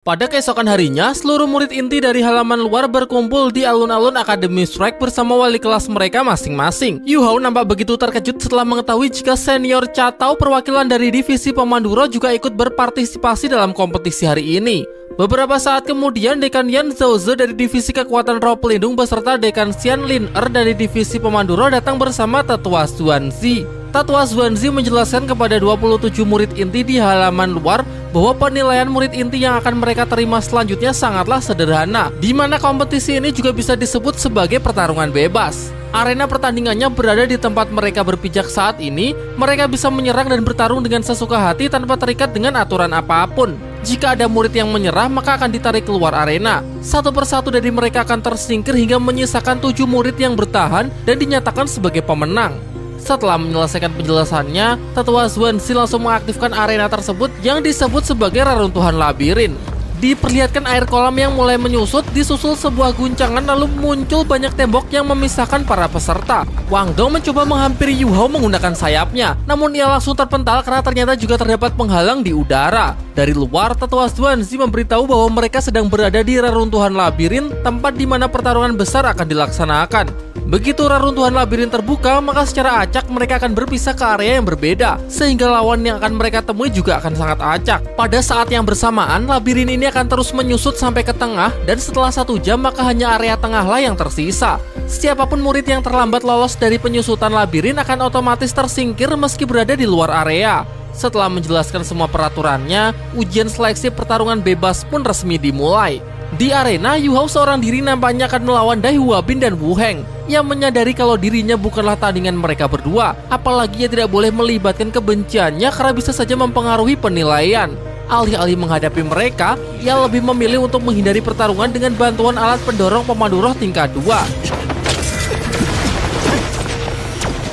Pada keesokan harinya, seluruh murid inti dari halaman luar berkumpul di alun-alun Akademi Shrek bersama wali kelas mereka masing-masing. Yu Hao nampak begitu terkejut setelah mengetahui jika senior Catao perwakilan dari divisi Pemanduro juga ikut berpartisipasi dalam kompetisi hari ini. Beberapa saat kemudian, Dekan Yan Zhaoze dari divisi kekuatan roh pelindung beserta Dekan Xian Lin dari divisi Pemanduro datang bersama Tetua Xuanzi. Tetua Xuanzi menjelaskan kepada 27 murid inti di halaman luar bahwa penilaian murid inti yang akan mereka terima selanjutnya sangatlah sederhana, di mana kompetisi ini juga bisa disebut sebagai pertarungan bebas. Arena pertandingannya berada di tempat mereka berpijak saat ini. Mereka bisa menyerang dan bertarung dengan sesuka hati tanpa terikat dengan aturan apapun. Jika ada murid yang menyerah, maka akan ditarik keluar arena. Satu persatu dari mereka akan tersingkir hingga menyisakan 7 murid yang bertahan dan dinyatakan sebagai pemenang. Setelah menyelesaikan penjelasannya, Tetua Xuanzi langsung mengaktifkan arena tersebut yang disebut sebagai reruntuhan labirin. Diperlihatkan air kolam yang mulai menyusut, disusul sebuah guncangan lalu muncul banyak tembok yang memisahkan para peserta. Wang Dong mencoba menghampiri Yu Hao menggunakan sayapnya, namun ia langsung terpental karena ternyata juga terdapat penghalang di udara. Dari luar, Tetua Xuanzi memberitahu bahwa mereka sedang berada di reruntuhan labirin, tempat di mana pertarungan besar akan dilaksanakan. Begitu reruntuhan labirin terbuka, maka secara acak mereka akan berpisah ke area yang berbeda, sehingga lawan yang akan mereka temui juga akan sangat acak. Pada saat yang bersamaan, labirin ini akan terus menyusut sampai ke tengah, dan setelah 1 jam maka hanya area tengahlah yang tersisa. Siapapun murid yang terlambat lolos dari penyusutan labirin akan otomatis tersingkir meski berada di luar area. Setelah menjelaskan semua peraturannya, ujian seleksi pertarungan bebas pun resmi dimulai. Di arena, Yu Hao seorang diri nampaknya akan melawan Dai Huabin dan Wu Heng. Ia menyadari kalau dirinya bukanlah tandingan mereka berdua, apalagi ia tidak boleh melibatkan kebenciannya karena bisa saja mempengaruhi penilaian. Alih-alih menghadapi mereka, ia lebih memilih untuk menghindari pertarungan dengan bantuan alat pendorong pemandu roh tingkat 2.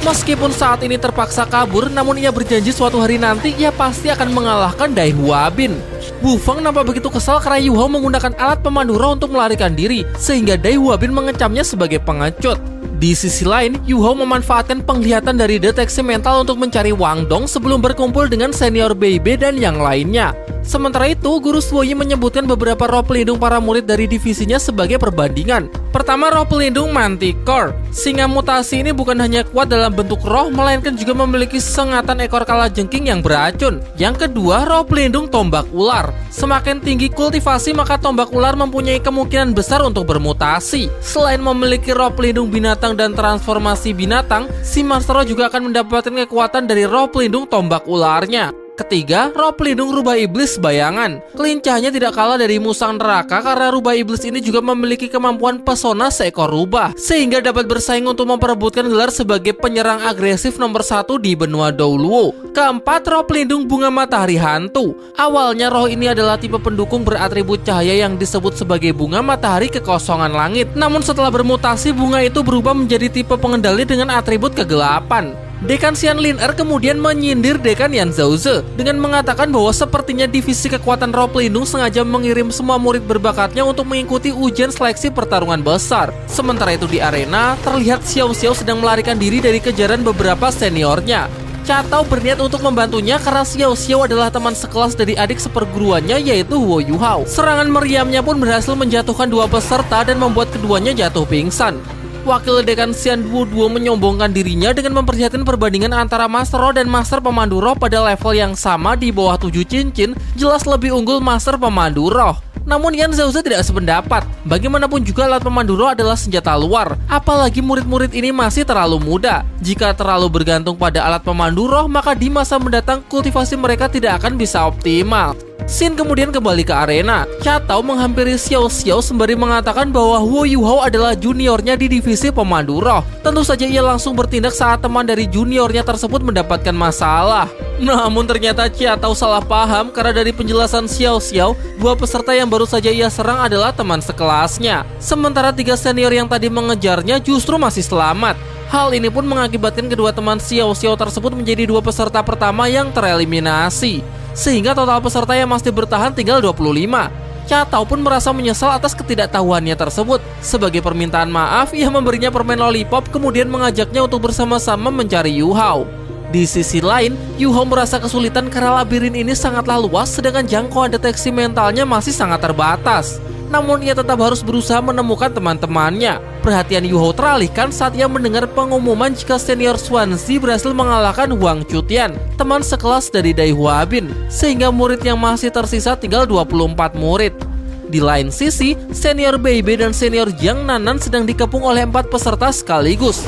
Meskipun saat ini terpaksa kabur, namun ia berjanji suatu hari nanti ia pasti akan mengalahkan Dai Huabin. Wu Feng nampak begitu kesal karena Yu Hao menggunakan alat pemandu roh untuk melarikan diri, sehingga Dai Huabin mengecamnya sebagai pengecut. Di sisi lain, Yu Hao memanfaatkan penglihatan dari deteksi mental untuk mencari Wang Dong sebelum berkumpul dengan senior BIB dan yang lainnya. Sementara itu, Guru Suoyi menyebutkan beberapa roh pelindung para murid dari divisinya sebagai perbandingan. Pertama, roh pelindung Manticore. Singa mutasi ini bukan hanya kuat dalam bentuk roh, melainkan juga memiliki sengatan ekor kalajengking yang beracun. Yang kedua, roh pelindung tombak ular. Semakin tinggi kultivasi, maka tombak ular mempunyai kemungkinan besar untuk bermutasi. Selain memiliki roh pelindung binatang dan transformasi binatang, si Master Roh juga akan mendapatkan kekuatan dari roh pelindung tombak ularnya. Ketiga, roh pelindung rubah iblis bayangan. Kelincahnya tidak kalah dari musang neraka karena rubah iblis ini juga memiliki kemampuan pesona seekor rubah, sehingga dapat bersaing untuk memperebutkan gelar sebagai penyerang agresif nomor 1 di benua Douluo. Keempat, roh pelindung bunga matahari hantu. Awalnya roh ini adalah tipe pendukung beratribut cahaya yang disebut sebagai bunga matahari kekosongan langit. Namun setelah bermutasi, bunga itu berubah menjadi tipe pengendali dengan atribut kegelapan. Dekan Xian Lin kemudian menyindir Dekan Yan Zhaoze dengan mengatakan bahwa sepertinya divisi kekuatan roh pelindung sengaja mengirim semua murid berbakatnya untuk mengikuti ujian seleksi pertarungan besar. Sementara itu di arena, terlihat Xiao Xiao sedang melarikan diri dari kejaran beberapa seniornya. Catao berniat untuk membantunya karena Xiao Xiao adalah teman sekelas dari adik seperguruannya yaitu Huo Yuhao. Serangan meriamnya pun berhasil menjatuhkan 2 peserta dan membuat keduanya jatuh pingsan. Wakil Dekan Xian Wuduo menyombongkan dirinya dengan memperlihatkan perbandingan antara Master Roh dan Master Pemandu Roh pada level yang sama di bawah 7 cincin, jelas lebih unggul Master Pemandu Roh. Namun Yan Zhaoze tidak sependapat. Bagaimanapun juga alat pemandu roh adalah senjata luar, apalagi murid-murid ini masih terlalu muda. Jika terlalu bergantung pada alat pemandu roh, maka di masa mendatang kultivasi mereka tidak akan bisa optimal. Xin kemudian kembali ke arena. Catao menghampiri Xiao Xiao sembari mengatakan bahwa Huo Yuhao adalah juniornya di divisi pemandu roh. Tentu saja ia langsung bertindak saat teman dari juniornya tersebut mendapatkan masalah. Namun ternyata Catao salah paham karena dari penjelasan Xiao Xiao, 2 peserta yang baru saja ia serang adalah teman sekelasnya. Sementara 3 senior yang tadi mengejarnya justru masih selamat. Hal ini pun mengakibatkan kedua teman Xiao Xiao tersebut menjadi 2 peserta pertama yang tereliminasi. Sehingga total peserta yang masih bertahan tinggal 25. Catao pun merasa menyesal atas ketidaktahuannya tersebut. Sebagai permintaan maaf, ia memberinya permen lollipop kemudian mengajaknya untuk bersama-sama mencari Yu Hao. Di sisi lain, Yu-Hao merasa kesulitan karena labirin ini sangatlah luas sedangkan jangkauan deteksi mentalnya masih sangat terbatas. Namun ia tetap harus berusaha menemukan teman-temannya. Perhatian Yu-Hao teralihkan saat ia mendengar pengumuman jika senior Swansea berhasil mengalahkan Huang Chutian, teman sekelas dari Dai Huabin, sehingga murid yang masih tersisa tinggal 24 murid. Di lain sisi, senior Beibei dan senior Jiang Nanan sedang dikepung oleh 4 peserta sekaligus.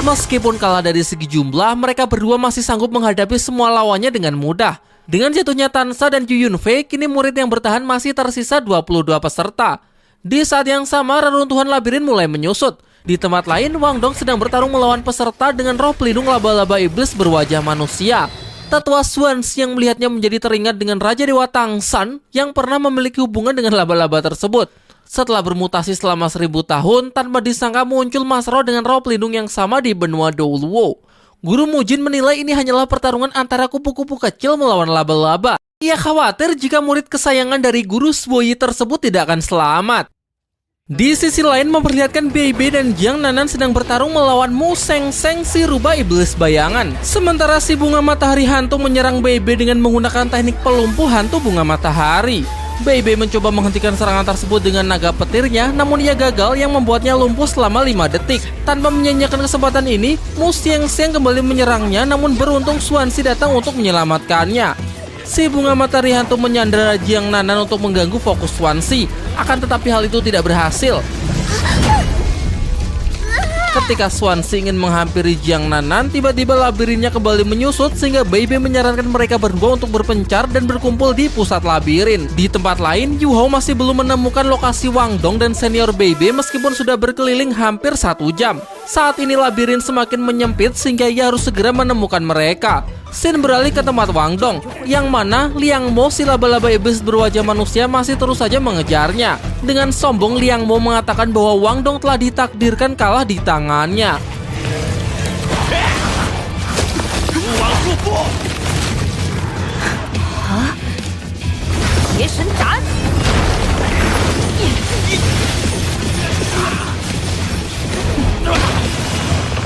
Meskipun kalah dari segi jumlah, mereka berdua masih sanggup menghadapi semua lawannya dengan mudah. Dengan jatuhnya Tansa dan Yu Yunfei, kini murid yang bertahan masih tersisa 22 peserta. Di saat yang sama, reruntuhan labirin mulai menyusut. Di tempat lain, Wang Dong sedang bertarung melawan peserta dengan roh pelindung laba-laba iblis berwajah manusia. Tetua Swansea yang melihatnya menjadi teringat dengan Raja Dewa Tangsan yang pernah memiliki hubungan dengan laba-laba tersebut. Setelah bermutasi selama 1000 tahun, tanpa disangka muncul Mas Ro dengan roh pelindung yang sama di benua Douluo. Guru Mujin menilai ini hanyalah pertarungan antara kupu-kupu kecil melawan laba-laba. Ia khawatir jika murid kesayangan dari guru Suoyi tersebut tidak akan selamat. Di sisi lain memperlihatkan Beibei dan Jiang Nanan sedang bertarung melawan Mu Seng Seng si rubah iblis bayangan. Sementara si bunga matahari hantu menyerang Beibei dengan menggunakan teknik pelumpuh hantu bunga matahari. Beibei mencoba menghentikan serangan tersebut dengan naga petirnya, namun ia gagal yang membuatnya lumpuh selama 5 detik. Tanpa menyanyiakan kesempatan ini, Mu Siang Siang kembali menyerangnya, namun beruntung Swansea datang untuk menyelamatkannya. Si bunga matahari hantu menyandera Jiang Nanan untuk mengganggu fokus Swansea, akan tetapi hal itu tidak berhasil. Ketika Swansea ingin menghampiri Jiang Nanan, tiba-tiba labirinnya kembali menyusut sehingga Beibei menyarankan mereka berdua untuk berpencar dan berkumpul di pusat labirin. Di tempat lain, Yu-Hao masih belum menemukan lokasi Wang Dong dan senior Beibei meskipun sudah berkeliling hampir 1 jam. Saat ini labirin semakin menyempit sehingga ia harus segera menemukan mereka. Scene beralih ke tempat Wang Dong, yang mana Liang Mo si laba-laba iblis berwajah manusia masih terus saja mengejarnya. Dengan sombong, Liang Mo mengatakan bahwa Wang Dong telah ditakdirkan kalah di tangannya.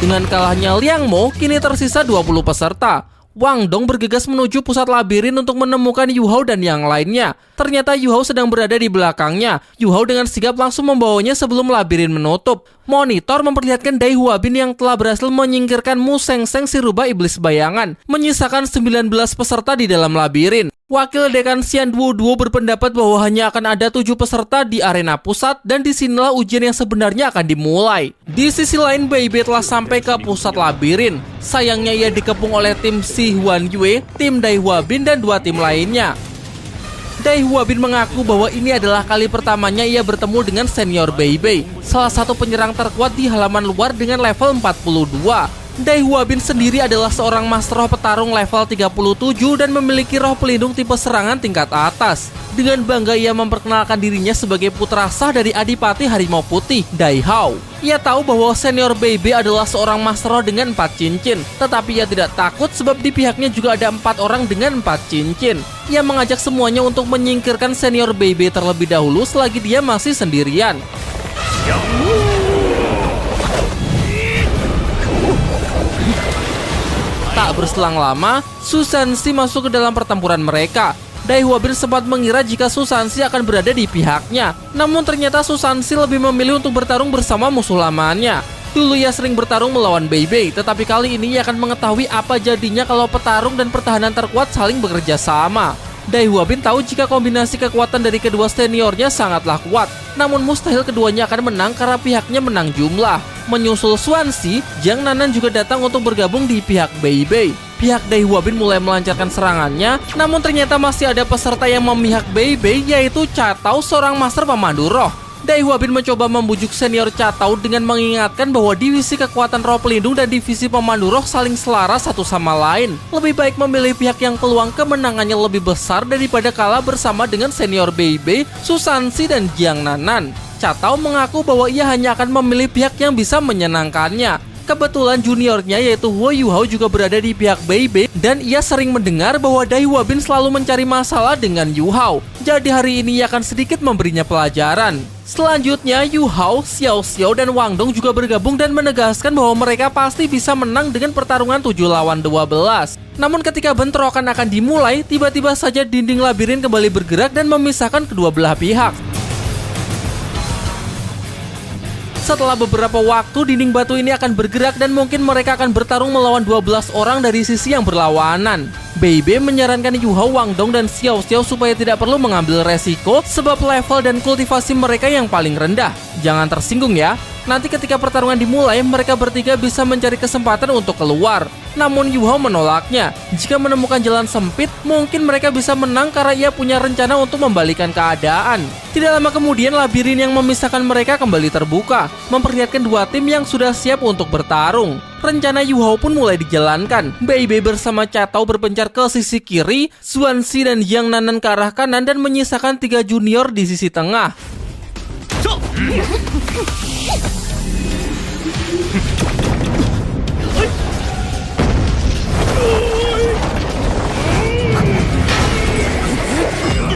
Dengan kalahnya Liang Mo, kini tersisa 20 peserta. Wang Dong bergegas menuju pusat labirin untuk menemukan Yu-Hao dan yang lainnya. Ternyata Yu-Hao sedang berada di belakangnya. Yu-Hao dengan sigap langsung membawanya sebelum labirin menutup. Monitor memperlihatkan Dai Huabin yang telah berhasil menyingkirkan Mu Seng Seng si rubah iblis bayangan, menyisakan 19 peserta di dalam labirin. Wakil Dekan Xian Duo berpendapat bahwa hanya akan ada 7 peserta di arena pusat dan disinilah ujian yang sebenarnya akan dimulai. Di sisi lain, Beibei telah sampai ke pusat labirin. Sayangnya ia dikepung oleh tim Si Huan Yue, tim Dai Huabin dan 2 tim lainnya. Dai Huabin mengaku bahwa ini adalah kali pertamanya ia bertemu dengan senior Beibei, salah satu penyerang terkuat di halaman luar dengan level 42. Dai Huabin sendiri adalah seorang master roh petarung level 37 dan memiliki roh pelindung tipe serangan tingkat atas. Dengan bangga ia memperkenalkan dirinya sebagai putra sah dari Adipati Harimau Putih, Dai Hao. Ia tahu bahwa senior Beibei adalah seorang master roh dengan 4 cincin, tetapi ia tidak takut sebab di pihaknya juga ada 4 orang dengan 4 cincin. Ia mengajak semuanya untuk menyingkirkan senior Beibei terlebih dahulu selagi dia masih sendirian. Tak berselang lama, Susansi masuk ke dalam pertempuran mereka. Dai Huabin sempat mengira jika Susansi akan berada di pihaknya. Namun ternyata Susansi lebih memilih untuk bertarung bersama musuh lamanya. Dulu ia sering bertarung melawan Beibei, tetapi kali ini ia akan mengetahui apa jadinya kalau petarung dan pertahanan terkuat saling bekerja sama. Dai Huabin tahu jika kombinasi kekuatan dari kedua seniornya sangatlah kuat. Namun mustahil keduanya akan menang karena pihaknya menang jumlah. Menyusul Swansea, Jiang Nanan juga datang untuk bergabung di pihak Beibei. Pihak Dai Huabin mulai melancarkan serangannya, namun ternyata masih ada peserta yang memihak Beibei, yaitu Catao, seorang master pemandu roh. Dai Huabin mencoba membujuk senior Catao dengan mengingatkan bahwa divisi kekuatan roh pelindung dan divisi pemandu roh saling selaras satu sama lain. Lebih baik memilih pihak yang peluang kemenangannya lebih besar daripada kalah bersama dengan senior Bei Bei, Susansi, dan Jiang Nanan. Catao mengaku bahwa ia hanya akan memilih pihak yang bisa menyenangkannya. Kebetulan juniornya yaitu Huo Yuhao juga berada di pihak Bei Bei dan ia sering mendengar bahwa Dai Huabin selalu mencari masalah dengan Yuhao. Jadi hari ini ia akan sedikit memberinya pelajaran. Selanjutnya Yuhao, Xiao Xiao, dan Wang Dong juga bergabung dan menegaskan bahwa mereka pasti bisa menang dengan pertarungan 7 lawan 12. Namun ketika bentrokan akan dimulai, tiba-tiba saja dinding labirin kembali bergerak dan memisahkan kedua belah pihak. Setelah beberapa waktu, dinding batu ini akan bergerak dan mungkin mereka akan bertarung melawan 12 orang dari sisi yang berlawanan. Bei Bei menyarankan Yuhao, Wang Dong, dan Xiao Xiao supaya tidak perlu mengambil resiko sebab level dan kultivasi mereka yang paling rendah. Jangan tersinggung ya. Nanti ketika pertarungan dimulai, mereka bertiga bisa mencari kesempatan untuk keluar. Namun Yuhao menolaknya. Jika menemukan jalan sempit, mungkin mereka bisa menang karena ia punya rencana untuk membalikan keadaan. Tidak lama kemudian, labirin yang memisahkan mereka kembali terbuka, memperlihatkan dua tim yang sudah siap untuk bertarung. Rencana Yuhao pun mulai dijalankan. Bei Bei bersama Catao berpencar ke sisi kiri, Suansi dan Jiang Nanan ke arah kanan dan menyisakan 3 junior di sisi tengah.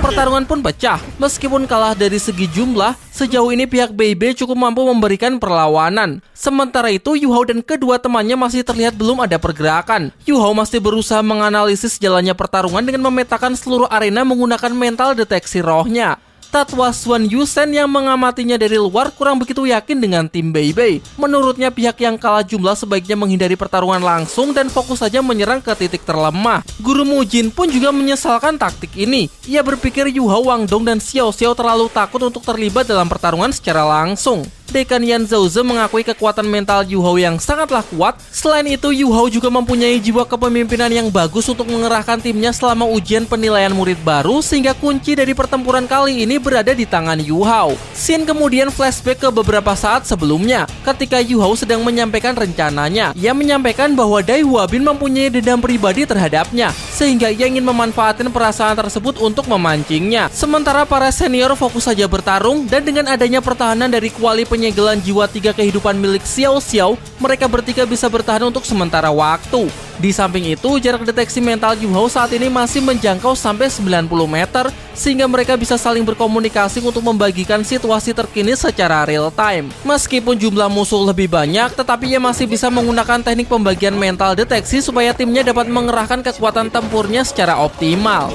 Pertarungan pun pecah. Meskipun kalah dari segi jumlah, sejauh ini pihak Bei Bei cukup mampu memberikan perlawanan. Sementara itu, Yuhao dan kedua temannya masih terlihat belum ada pergerakan. Yuhao masih berusaha menganalisis jalannya pertarungan dengan memetakan seluruh arena menggunakan mental deteksi rohnya. Tatwa Xuan Yusen yang mengamatinya dari luar kurang begitu yakin dengan tim Bei Bei. Menurutnya pihak yang kalah jumlah sebaiknya menghindari pertarungan langsung dan fokus saja menyerang ke titik terlemah. Guru Mujin pun juga menyesalkan taktik ini. Ia berpikir Yuhao, Wang Dong, dan Xiao Xiao terlalu takut untuk terlibat dalam pertarungan secara langsung. Dekan Yan Zhaoze mengakui kekuatan mental Yuhao yang sangatlah kuat. Selain itu, Yuhao juga mempunyai jiwa kepemimpinan yang bagus untuk mengerahkan timnya selama ujian penilaian murid baru, sehingga kunci dari pertempuran kali ini berada di tangan Yuhao. Scene kemudian flashback ke beberapa saat sebelumnya, ketika Yuhao sedang menyampaikan rencananya. Ia menyampaikan bahwa Dai Huabin mempunyai dendam pribadi terhadapnya, sehingga ia ingin memanfaatkan perasaan tersebut untuk memancingnya. Sementara para senior fokus saja bertarung, dan dengan adanya pertahanan dari kuali penyegelan jiwa 3 kehidupan milik Xiao Xiao, mereka bertiga bisa bertahan untuk sementara waktu. Di samping itu, jarak deteksi mental Yuhao saat ini masih menjangkau sampai 90 meter, sehingga mereka bisa saling berkomunikasi untuk membagikan situasi terkini secara real time. Meskipun jumlah musuh lebih banyak, tetapi ia masih bisa menggunakan teknik pembagian mental deteksi supaya timnya dapat mengerahkan kekuatan tempurnya secara optimal.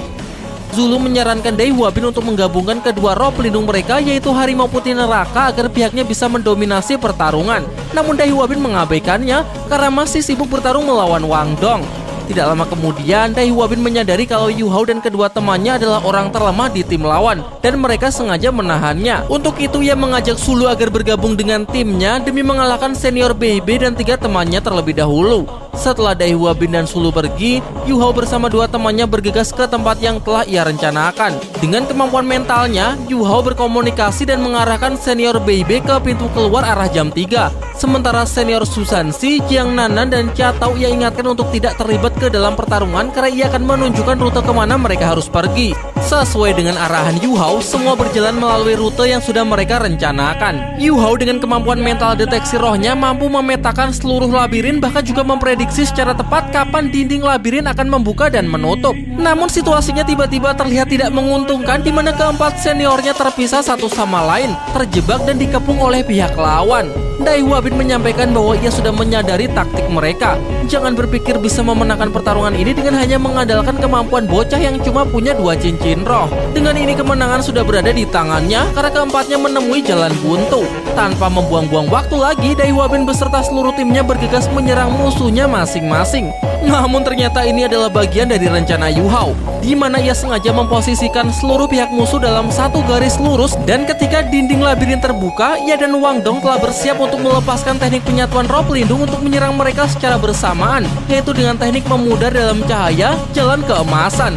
Zulu menyarankan Dai Huabin untuk menggabungkan kedua roh pelindung mereka, yaitu Harimau Putih Neraka, agar pihaknya bisa mendominasi pertarungan. Namun Dai Huabin mengabaikannya karena masih sibuk bertarung melawan Wang Dong. Tidak lama kemudian, Dai Huabin menyadari kalau Yuhao dan kedua temannya adalah orang terlemah di tim lawan, dan mereka sengaja menahannya. Untuk itu, ia mengajak Zulu agar bergabung dengan timnya demi mengalahkan senior Bei Bei dan 3 temannya terlebih dahulu. Setelah Dai Huabin dan Zulu pergi, Yuhao bersama 2 temannya bergegas ke tempat yang telah ia rencanakan. Dengan kemampuan mentalnya, Yuhao berkomunikasi dan mengarahkan senior Bei Bei ke pintu keluar arah jam 3. Sementara senior Susansi, Jiang Nanan, dan Catao ia ingatkan untuk tidak terlibat ke dalam pertarungan karena ia akan menunjukkan rute kemana mereka harus pergi. Sesuai dengan arahan Yuhao, semua berjalan melalui rute yang sudah mereka rencanakan. Yuhao dengan kemampuan mental deteksi rohnya mampu memetakan seluruh labirin, bahkan juga memprediksi secara tepat kapan dinding labirin akan membuka dan menutup. Namun situasinya tiba-tiba terlihat tidak menguntungkan, di mana keempat seniornya terpisah satu sama lain, terjebak dan dikepung oleh pihak lawan. Dai Huabin menyampaikan bahwa ia sudah menyadari taktik mereka. Jangan berpikir bisa memenangkan pertarungan ini dengan hanya mengandalkan kemampuan bocah yang cuma punya 2 cincin roh. Dengan ini kemenangan sudah berada di tangannya karena keempatnya menemui jalan buntu. Tanpa membuang-buang waktu lagi, Dai Huabin beserta seluruh timnya bergegas menyerang musuhnya masing-masing. Namun ternyata ini adalah bagian dari rencana Yuhao, di mana ia sengaja memposisikan seluruh pihak musuh dalam satu garis lurus, dan ketika dinding labirin terbuka, ia dan Wang Dong telah bersiap untuk melepaskan teknik penyatuan roh pelindung untuk menyerang mereka secara bersamaan, yaitu dengan teknik memudar dalam cahaya jalan keemasan.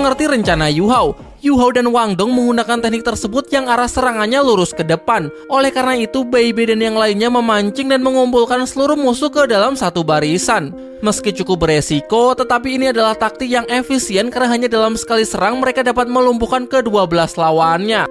mengerti rencana Yu Hao. Yu Hao dan Wang Dong menggunakan teknik tersebut yang arah serangannya lurus ke depan. Oleh karena itu, Bei Bei dan yang lainnya memancing dan mengumpulkan seluruh musuh ke dalam satu barisan. Meski cukup beresiko, tetapi ini adalah taktik yang efisien karena hanya dalam sekali serang mereka dapat melumpuhkan ke-12 lawannya.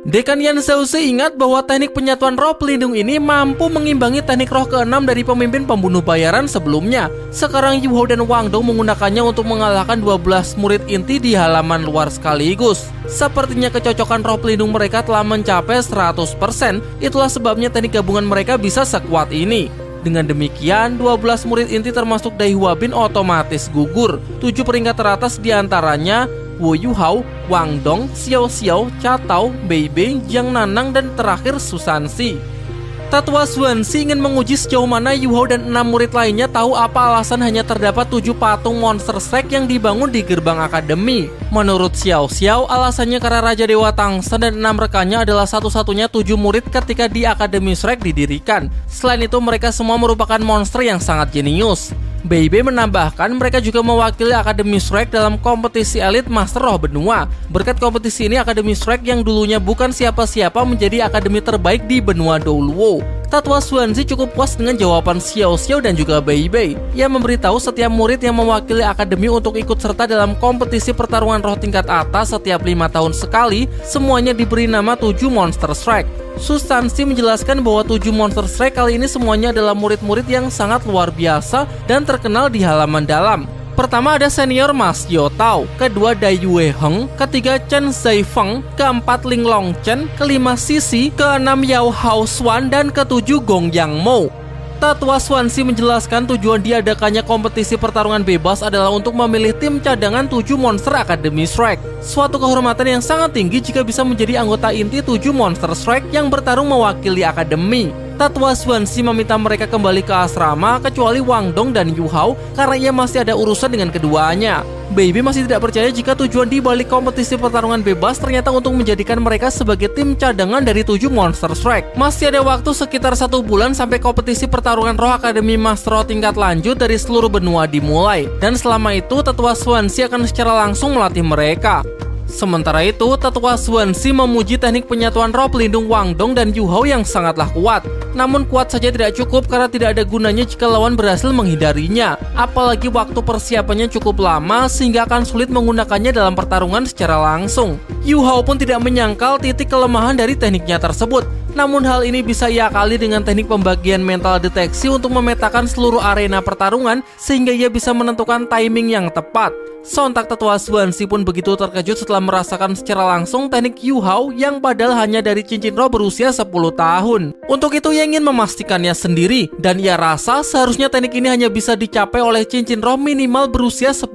Dekan Yan Zhaozi ingat bahwa teknik penyatuan roh pelindung ini mampu mengimbangi teknik roh ke-6 dari pemimpin pembunuh bayaran sebelumnya. Sekarang Yu Hao dan Wang Dong menggunakannya untuk mengalahkan 12 murid inti di halaman luar sekaligus. Sepertinya kecocokan roh pelindung mereka telah mencapai 100%, itulah sebabnya teknik gabungan mereka bisa sekuat ini. Dengan demikian, 12 murid inti termasuk Dai Hua Bin otomatis gugur. 7 peringkat teratas diantaranya Wu Yu Hao, Wang Dong, Xiao Xiao, Cha Tao, Bei Bei, Jiang Nanang, dan terakhir Susansi. Tetua Xuanzi ingin menguji sejauh mana Yu Hao dan 6 murid lainnya tahu apa alasan hanya terdapat 7 patung monster Shrek yang dibangun di gerbang akademi. Menurut Xiao Xiao, alasannya karena Raja Dewa Tangsen dan 6 rekannya adalah satu-satunya 7 murid ketika di Akademi Shrek didirikan. Selain itu, mereka semua merupakan monster yang sangat jenius. Bei Bei menambahkan mereka juga mewakili Akademi Shrek dalam kompetisi elit Master Roh Benua. Berkat kompetisi ini, Akademi Shrek yang dulunya bukan siapa-siapa menjadi akademi terbaik di benua Douluo. Tetua Xuanzi cukup puas dengan jawaban Xiao Xiao dan juga Bei Bei. Ia memberitahu setiap murid yang mewakili akademi untuk ikut serta dalam kompetisi pertarungan roh tingkat atas setiap 5 tahun sekali. Semuanya diberi nama 7 monster Shrek. Susansi menjelaskan bahwa 7 monster Shrek kali ini semuanya adalah murid-murid yang sangat luar biasa dan terkenal di halaman dalam. Pertama ada senior Mas Yo Tao, kedua Dai Yue Heng, ketiga Chen Zaifeng, keempat Ling Long Chen, kelima Sisi, keenam Yao Hao Xuan, dan ketujuh Gong Yang Mo. Tetua Xuanzi menjelaskan tujuan diadakannya kompetisi pertarungan bebas adalah untuk memilih tim cadangan 7 monster Akademi Shrek. Suatu kehormatan yang sangat tinggi jika bisa menjadi anggota inti 7 monster Shrek yang bertarung mewakili akademi. Tetua Xuanzi meminta mereka kembali ke asrama kecuali Wang Dong dan Yu Hao karena ia masih ada urusan dengan keduanya. Bei Bei masih tidak percaya jika tujuan di balik kompetisi pertarungan bebas ternyata untuk menjadikan mereka sebagai tim cadangan dari 7 monster Shrek. Masih ada waktu sekitar 1 bulan sampai kompetisi pertarungan roh Akademi Master Roh tingkat lanjut dari seluruh benua dimulai. Dan selama itu Tetua Xuanzi akan secara langsung melatih mereka. Sementara itu, Tetua Xuanzi memuji teknik penyatuan roh pelindung Wang Dong dan Yu Hao yang sangatlah kuat. Namun kuat saja tidak cukup karena tidak ada gunanya jika lawan berhasil menghindarinya. Apalagi waktu persiapannya cukup lama sehingga akan sulit menggunakannya dalam pertarungan secara langsung. Yu Hao pun tidak menyangkal titik kelemahan dari tekniknya tersebut. Namun hal ini bisa ia akali dengan teknik pembagian mental deteksi untuk memetakan seluruh arena pertarungan sehingga ia bisa menentukan timing yang tepat. Sontak Tetua Xuanzi pun begitu terkejut setelah merasakan secara langsung teknik Yu Hao yang padahal hanya dari cincin roh berusia 10 tahun. Untuk itu ia ingin memastikannya sendiri dan ia rasa seharusnya teknik ini hanya bisa dicapai oleh cincin roh minimal berusia 10.000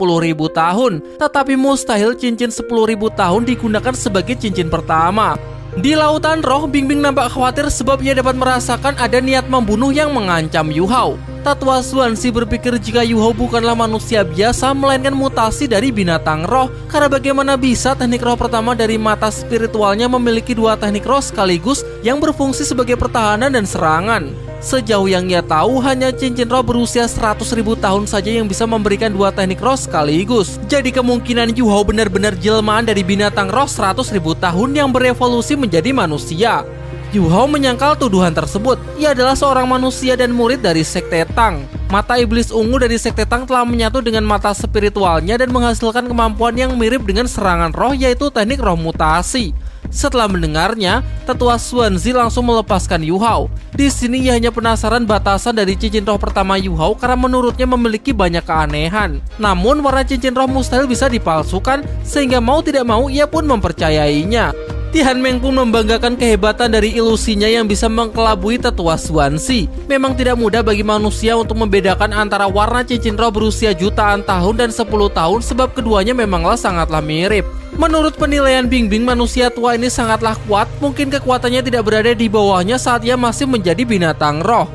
tahun. Tetapi mustahil cincin 10.000 tahun digunakan sebagai cincin pertama. Di lautan roh, Bing Bing nampak khawatir sebab ia dapat merasakan ada niat membunuh yang mengancam Yu Hao. Tetua Xuanzi berpikir jika Yu Hao bukanlah manusia biasa melainkan mutasi dari binatang roh, karena bagaimana bisa teknik roh pertama dari mata spiritualnya memiliki 2 teknik roh sekaligus yang berfungsi sebagai pertahanan dan serangan. Sejauh yang ia tahu, hanya cincin roh berusia 100.000 tahun saja yang bisa memberikan 2 teknik roh sekaligus. Jadi kemungkinan Yu Hao benar-benar jelmaan dari binatang roh 100.000 tahun yang berevolusi menjadi manusia. Yu Hao menyangkal tuduhan tersebut. Ia adalah seorang manusia dan murid dari Sekte Tang. Mata iblis ungu dari Sekte Tang telah menyatu dengan mata spiritualnya dan menghasilkan kemampuan yang mirip dengan serangan roh, yaitu teknik roh mutasi. Setelah mendengarnya, Tetua Xuanzi langsung melepaskan Yu Hao. Di sini ia hanya penasaran batasan dari cincin roh pertama Yu Hao karena menurutnya memiliki banyak keanehan. Namun warna cincin roh mustahil bisa dipalsukan sehingga mau tidak mau ia pun mempercayainya. Tian Meng pun membanggakan kehebatan dari ilusinya yang bisa mengkelabui Tetua Xuanzi. Memang tidak mudah bagi manusia untuk membedakan antara warna cincin roh berusia jutaan tahun dan 10 tahun sebab keduanya memanglah sangatlah mirip. Menurut penilaian Bing Bing, manusia tua ini sangatlah kuat, mungkin kekuatannya tidak berada di bawahnya saat ia masih menjadi binatang roh.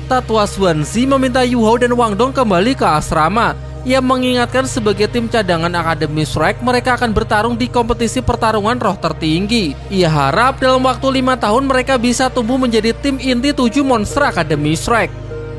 Tetua Xuanzi meminta Yu Hao dan Wang Dong kembali ke asrama. Ia mengingatkan sebagai tim cadangan Akademi Shrek, mereka akan bertarung di kompetisi pertarungan roh tertinggi. Ia harap dalam waktu 5 tahun mereka bisa tumbuh menjadi tim inti 7 monster Akademi Shrek.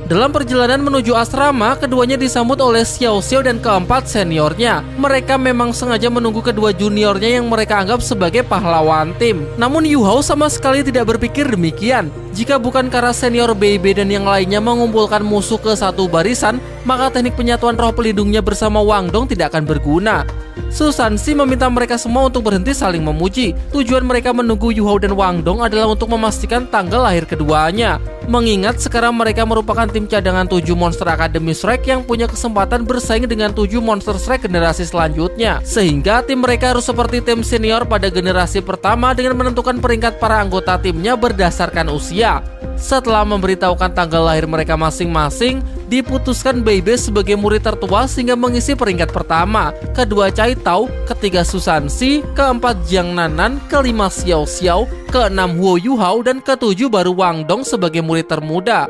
Dalam perjalanan menuju asrama, keduanya disambut oleh Xiao Xiao dan keempat seniornya. Mereka memang sengaja menunggu kedua juniornya yang mereka anggap sebagai pahlawan tim. Namun Yu Hao sama sekali tidak berpikir demikian. Jika bukan karena senior Bei Bei dan yang lainnya mengumpulkan musuh ke satu barisan, maka teknik penyatuan roh pelindungnya bersama Wang Dong tidak akan berguna. Su Sanxi meminta mereka semua untuk berhenti saling memuji. Tujuan mereka menunggu Yu Hao dan Wang Dong adalah untuk memastikan tanggal lahir keduanya. Mengingat sekarang mereka merupakan tim cadangan 7 Monster Academy Shrek yang punya kesempatan bersaing dengan 7 Monster Shrek generasi selanjutnya. Sehingga tim mereka harus seperti tim senior pada generasi pertama dengan menentukan peringkat para anggota timnya berdasarkan usia. Setelah memberitahukan tanggal lahir mereka masing-masing, diputuskan Bei Bei sebagai murid tertua sehingga mengisi peringkat pertama, kedua Cai Tao, ketiga Su Sanxi, keempat Jiang Nanan, kelima Xiao Xiao, keenam Huo Yu Hao, dan ketujuh baru Wang Dong sebagai murid termuda.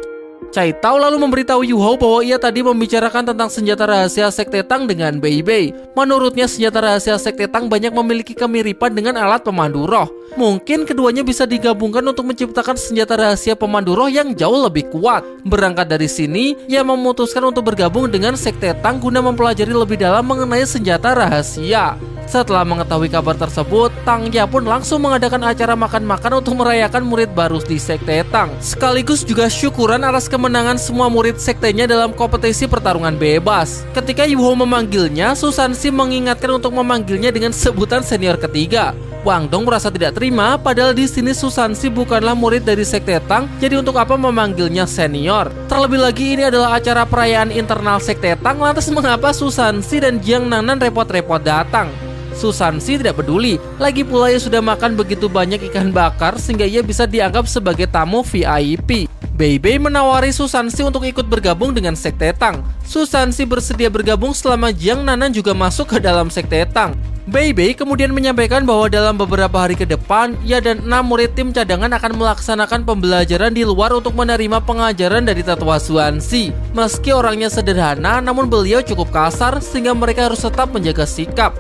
Cai Tao lalu memberitahu Yu Hao bahwa ia tadi membicarakan tentang senjata rahasia Sekte Tang dengan Bei Bei. Menurutnya senjata rahasia Sekte Tang banyak memiliki kemiripan dengan alat pemandu roh. Mungkin keduanya bisa digabungkan untuk menciptakan senjata rahasia pemandu roh yang jauh lebih kuat. Berangkat dari sini, ia memutuskan untuk bergabung dengan Sekte Tang guna mempelajari lebih dalam mengenai senjata rahasia. Setelah mengetahui kabar tersebut, Tang Ya pun langsung mengadakan acara makan-makan untuk merayakan murid baru di Sekte Tang. Sekaligus juga syukuran atas kemenangan semua murid sektenya dalam kompetisi pertarungan bebas. Ketika Yu Hao memanggilnya, Su Sanxi mengingatkan untuk memanggilnya dengan sebutan senior ketiga. Wang Dong merasa tidak terima, padahal di sini Su Sanxi bukanlah murid dari Sekte Tang, jadi untuk apa memanggilnya senior? Terlebih lagi ini adalah acara perayaan internal Sekte Tang, lantas mengapa Su Sanxi dan Jiang Nanan repot-repot datang? Su Sanxi tidak peduli, lagi pula ia sudah makan begitu banyak ikan bakar sehingga ia bisa dianggap sebagai tamu VIP. Bei Bei menawari Su Sanxi untuk ikut bergabung dengan Sekte Tang. Su Sanxi bersedia bergabung selama Jiang Nanan juga masuk ke dalam Sekte Tang. Bei Bei kemudian menyampaikan bahwa dalam beberapa hari ke depan, ia dan 6 murid tim cadangan akan melaksanakan pembelajaran di luar untuk menerima pengajaran dari tetua Xuanxi. Meski orangnya sederhana, namun beliau cukup kasar sehingga mereka harus tetap menjaga sikap.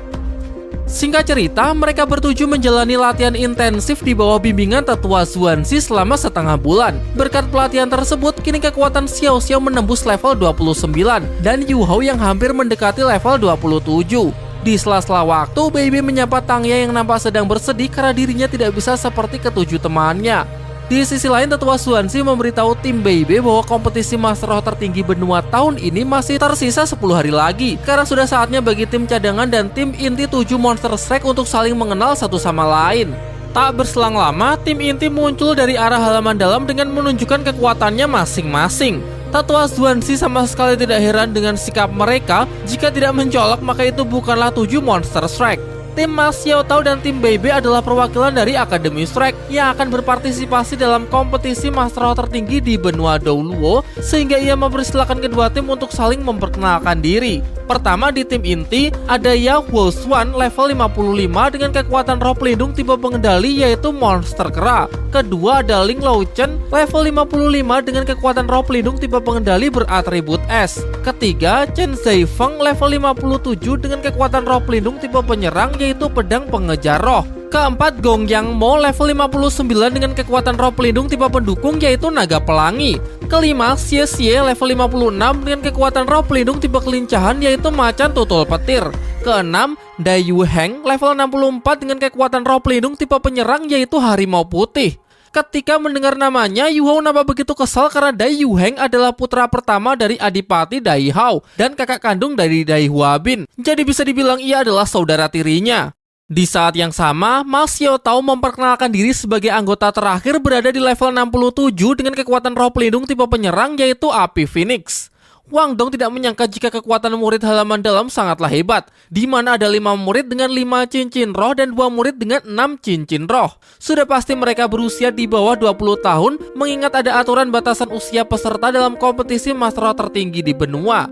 Singkat cerita, mereka bertuju menjalani latihan intensif di bawah bimbingan tetua Xuanxi selama setengah bulan. Berkat pelatihan tersebut, kini kekuatan Xiao Xiao menembus level 29 dan Yu Hao yang hampir mendekati level 27. Di sela-sela waktu, Bei Bei menyapa Tang Ya yang nampak sedang bersedih karena dirinya tidak bisa seperti ketujuh temannya. Di sisi lain, tetua Xuanxi memberitahu tim Bei Bei bahwa kompetisi Master Roh tertinggi benua tahun ini masih tersisa 10 hari lagi, karena sudah saatnya bagi tim cadangan dan tim inti 7 Monster Shrek untuk saling mengenal satu sama lain. Tak berselang lama, tim inti muncul dari arah halaman dalam dengan menunjukkan kekuatannya masing-masing. Tetua Xuanxi sama sekali tidak heran dengan sikap mereka. Jika tidak mencolok, maka itu bukanlah 7 Monster Shrek. Tim Ma Xiao Tao dan tim Bei Bei adalah perwakilan dari Akademi Shrek yang akan berpartisipasi dalam kompetisi Master Roh tertinggi di benua Douluo, sehingga ia mempersilahkan kedua tim untuk saling memperkenalkan diri. Pertama di tim inti ada Ya Huoshuan level 55 dengan kekuatan roh pelindung tipe pengendali yaitu Monster Kera. Kedua ada Ling Laochen level 55 dengan kekuatan roh pelindung tipe pengendali beratribut es. Ketiga Chen Zaifeng level 57 dengan kekuatan roh pelindung tipe penyerang yaitu pedang pengejar roh. Keempat Gong Yang Mo level 59 dengan kekuatan roh pelindung tipe pendukung yaitu naga pelangi. Kelima Xie Xie level 56 dengan kekuatan roh pelindung tipe kelincahan yaitu macan tutul petir. Keenam Dai Yu Heng level 64 dengan kekuatan roh pelindung tipe penyerang yaitu harimau putih. Ketika mendengar namanya, Yu Hao nampak begitu kesal karena Dai Yu Heng adalah putra pertama dari Adipati Dai Hao dan kakak kandung dari Dai Huabin. Jadi bisa dibilang ia adalah saudara tirinya. Di saat yang sama, Ma Xiao Tao memperkenalkan diri sebagai anggota terakhir berada di level 67 dengan kekuatan roh pelindung tipe penyerang yaitu Api Phoenix. Wang Dong tidak menyangka jika kekuatan murid halaman dalam sangatlah hebat, di mana ada 5 murid dengan 5 cincin roh dan 2 murid dengan 6 cincin roh. Sudah pasti mereka berusia di bawah 20 tahun, mengingat ada aturan batasan usia peserta dalam kompetisi Master Roh tertinggi di benua.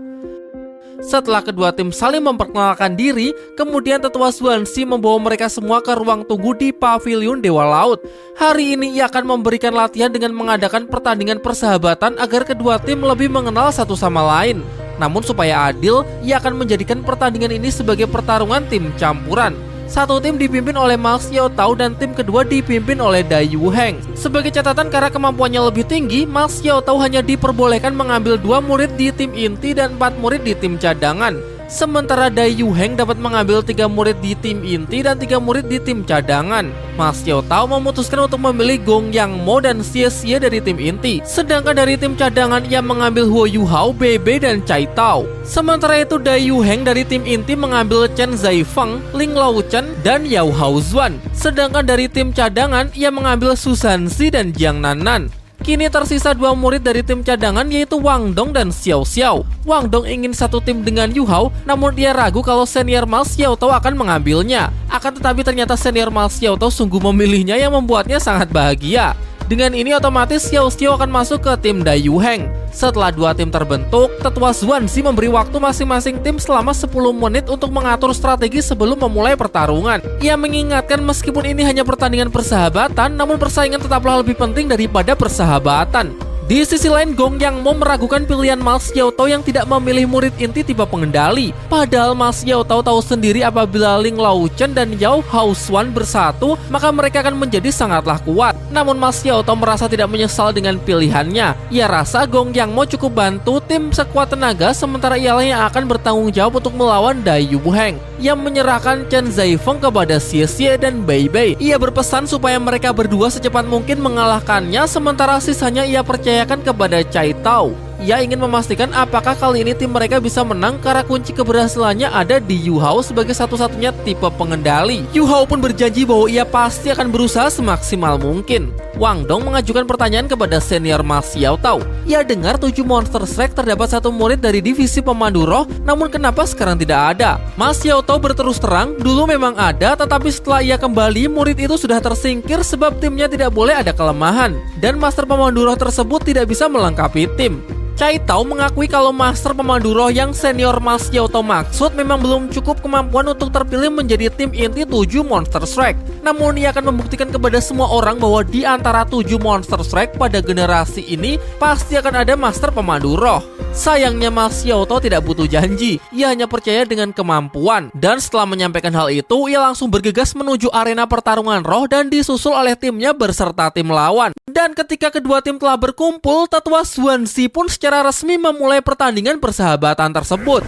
Setelah kedua tim saling memperkenalkan diri, kemudian tetua Xuanxi membawa mereka semua ke ruang tunggu di Pavilion Dewa Laut. Hari ini ia akan memberikan latihan dengan mengadakan pertandingan persahabatan agar kedua tim lebih mengenal satu sama lain. Namun supaya adil, ia akan menjadikan pertandingan ini sebagai pertarungan tim campuran. Satu tim dipimpin oleh Ma Xiaotao dan tim kedua dipimpin oleh Dai Yuheng. Sebagai catatan, karena kemampuannya lebih tinggi, Ma Xiaotao hanya diperbolehkan mengambil 2 murid di tim inti dan 4 murid di tim cadangan. Sementara Dai Yuheng dapat mengambil 3 murid di tim inti dan 3 murid di tim cadangan. Ma Xiaotao memutuskan untuk memilih Gong Yang Mo dan Xie Xie dari tim inti. Sedangkan dari tim cadangan ia mengambil Huo Yuhao, Bebe, dan Cai Tao. Sementara itu Dai Yuheng dari tim inti mengambil Chen Zaifeng, Ling Laochen, dan Yao Haozuan. Sedangkan dari tim cadangan ia mengambil Su Sanxi dan Jiang Nannan. Kini tersisa 2 murid dari tim cadangan, yaitu Wang Dong dan Xiao Xiao. Wang Dong ingin satu tim dengan Yu Hao, namun dia ragu kalau senior Ma Xiaotao akan mengambilnya. Akan tetapi ternyata senior Ma Xiaotao sungguh memilihnya yang membuatnya sangat bahagia. Dengan ini otomatis Xiao Xiao akan masuk ke tim Dai Yuheng. Setelah 2 tim terbentuk, Tetua Xuanxi memberi waktu masing-masing tim selama 10 menit untuk mengatur strategi sebelum memulai pertarungan. Ia mengingatkan meskipun ini hanya pertandingan persahabatan, namun persaingan tetaplah lebih penting daripada persahabatan. Di sisi lain, Gong Yang Mo meragukan pilihan Ma Xiaotao yang tidak memilih murid inti tipe pengendali. Padahal Ma Xiaotao tahu sendiri apabila Ling Laochen dan Yao Haozuan bersatu, maka mereka akan menjadi sangatlah kuat. Namun Ma Xiaotao merasa tidak menyesal dengan pilihannya. Ia rasa Gong Yang Mo cukup bantu tim sekuat tenaga, sementara ialah yang akan bertanggung jawab untuk melawan Dai Yuheng. Ia menyerahkan Chen Zaifeng kepada Xie Xie dan Bei Bei. Ia berpesan supaya mereka berdua secepat mungkin mengalahkannya, sementara sisanya ia percayakan kepada Cai Tao. Ia ingin memastikan apakah kali ini tim mereka bisa menang karena kunci keberhasilannya ada di Yu Hao sebagai satu-satunya tipe pengendali. Yu Hao pun berjanji bahwa ia pasti akan berusaha semaksimal mungkin. Wang Dong mengajukan pertanyaan kepada senior Ma Xiaotao. Ia dengar 7 Monster Strike terdapat 1 murid dari divisi pemandu roh, namun kenapa sekarang tidak ada? Ma Xiaotao berterus terang, dulu memang ada, tetapi setelah ia kembali, murid itu sudah tersingkir sebab timnya tidak boleh ada kelemahan, dan master pemandu roh tersebut tidak bisa melengkapi tim. Cai Tao mengakui kalau master pemandu roh yang senior Ma Xiaotao maksud memang belum cukup kemampuan untuk terpilih menjadi tim inti 7 Monster Strike. Namun ia akan membuktikan kepada semua orang bahwa di antara 7 Monster Strike pada generasi ini pasti akan ada master pemandu roh. Sayangnya Ma Xiaotao tidak butuh janji, ia hanya percaya dengan kemampuan. Dan setelah menyampaikan hal itu, ia langsung bergegas menuju arena pertarungan roh dan disusul oleh timnya berserta tim lawan. Dan ketika kedua tim telah berkumpul, Tetua Xuanxi pun secara resmi memulai pertandingan persahabatan tersebut.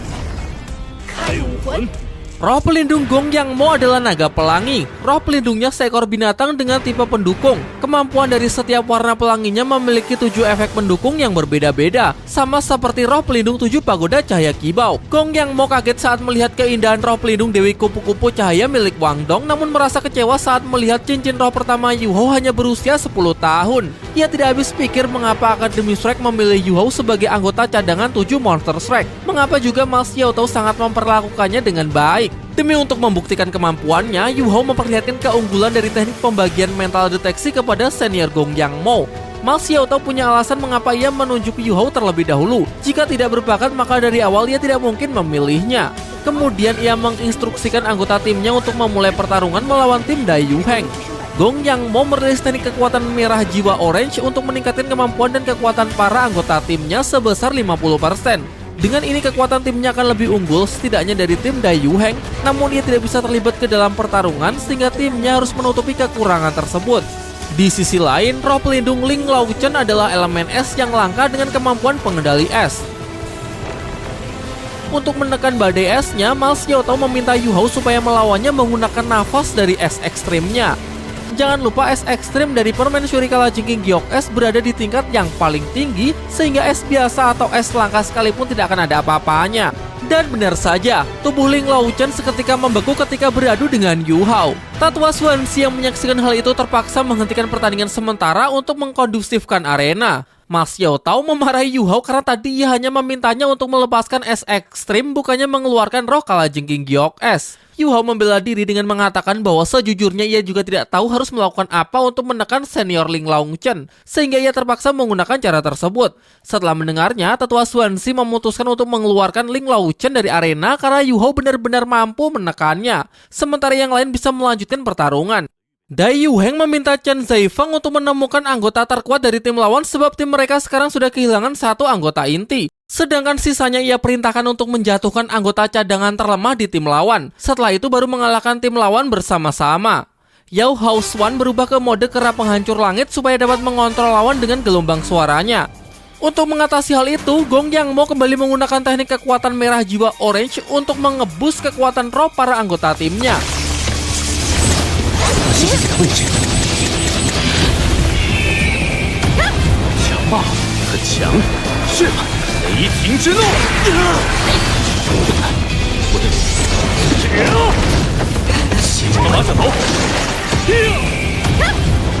Roh pelindung Gong Yang Mo adalah naga pelangi. Roh pelindungnya seekor binatang dengan tipe pendukung. Kemampuan dari setiap warna pelanginya memiliki 7 efek pendukung yang berbeda-beda, sama seperti roh pelindung 7 pagoda cahaya kibau. Gong Yang Mo kaget saat melihat keindahan roh pelindung Dewi Kupu-Kupu cahaya milik Wang Dong, namun merasa kecewa saat melihat cincin roh pertama Yu Hao hanya berusia 10 tahun. Ia tidak habis pikir mengapa Akademi Shrek memilih Yu Hao sebagai anggota cadangan 7 Monster Shrek. Mengapa juga Ma Xiaotao sangat memperlakukannya dengan baik. Demi untuk membuktikan kemampuannya, Yu Hao memperlihatkan keunggulan dari teknik pembagian mental deteksi kepada senior Gong Yang Mo. Ma Xiaotao punya alasan mengapa ia menunjuk Yu Hao terlebih dahulu. Jika tidak berbakat, maka dari awal ia tidak mungkin memilihnya. Kemudian ia menginstruksikan anggota timnya untuk memulai pertarungan melawan tim Dai Yuheng. Gong Yang Mo merilis teknik kekuatan merah jiwa orange untuk meningkatkan kemampuan dan kekuatan para anggota timnya sebesar 50%. Dengan ini kekuatan timnya akan lebih unggul setidaknya dari tim Dai Yuheng, namun ia tidak bisa terlibat ke dalam pertarungan sehingga timnya harus menutupi kekurangan tersebut. Di sisi lain, roh pelindung Ling Laochen adalah elemen es yang langka dengan kemampuan pengendali es. Untuk menekan badai esnya, Ma Xiaotao meminta Yu Hao supaya melawannya menggunakan nafas dari es ekstrimnya. Jangan lupa es ekstrim dari permen Shuri Kalajengking Giok es berada di tingkat yang paling tinggi, sehingga es biasa atau es langka sekalipun tidak akan ada apa-apanya. Dan benar saja, tubuh Ling Laochen seketika membeku ketika beradu dengan Yu Hao. Tetua Xuanxi yang menyaksikan hal itu terpaksa menghentikan pertandingan sementara untuk mengkondusifkan arena. Ma Xiaotao memarahi Yu Hao karena tadi ia hanya memintanya untuk melepaskan es ekstrim, bukannya mengeluarkan roh Kalajengking Giok es. Yu Hao membela diri dengan mengatakan bahwa sejujurnya ia juga tidak tahu harus melakukan apa untuk menekan senior Ling Laochen, sehingga ia terpaksa menggunakan cara tersebut. Setelah mendengarnya, Tetua Xuanxi memutuskan untuk mengeluarkan Ling Laochen dari arena karena Yu Hao benar-benar mampu menekannya, sementara yang lain bisa melanjutkan pertarungan. Dai Yuheng meminta Chen Zaifeng untuk menemukan anggota terkuat dari tim lawan sebab tim mereka sekarang sudah kehilangan satu anggota inti. Sedangkan sisanya ia perintahkan untuk menjatuhkan anggota cadangan terlemah di tim lawan. Setelah itu baru mengalahkan tim lawan bersama-sama. Yao Hao Xuan berubah ke mode kera penghancur langit supaya dapat mengontrol lawan dengan gelombang suaranya. Untuk mengatasi hal itu, Gong Yang Mo kembali menggunakan teknik kekuatan merah jiwa orange untuk mengebus kekuatan roh para anggota timnya.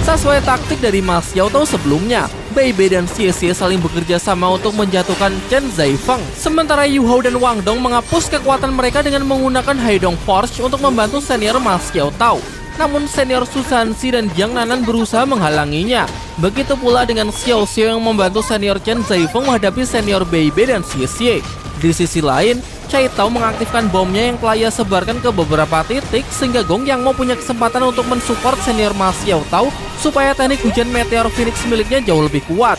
Sesuai taktik dari Ma Xiaotao sebelumnya, Bei Bei dan Xie Xie saling bekerja sama untuk menjatuhkan Chen Zaifeng. Sementara Yu Hao dan Wang Dong menghapus kekuatan mereka dengan menggunakan Haidong Force untuk membantu senior Ma Xiaotao. Namun senior Su Sanxi dan Jiang Nanan berusaha menghalanginya. Begitu pula dengan Xiao Xiao yang membantu senior Chen Zaifeng menghadapi senior Bei Bei dan Xie Xie. Di sisi lain, Cai Tao mengaktifkan bomnya yang telah ia sebarkan ke beberapa titik sehingga Gong Yang mau punya kesempatan untuk mensupport senior Ma Xiaotao supaya teknik hujan meteor Phoenix miliknya jauh lebih kuat.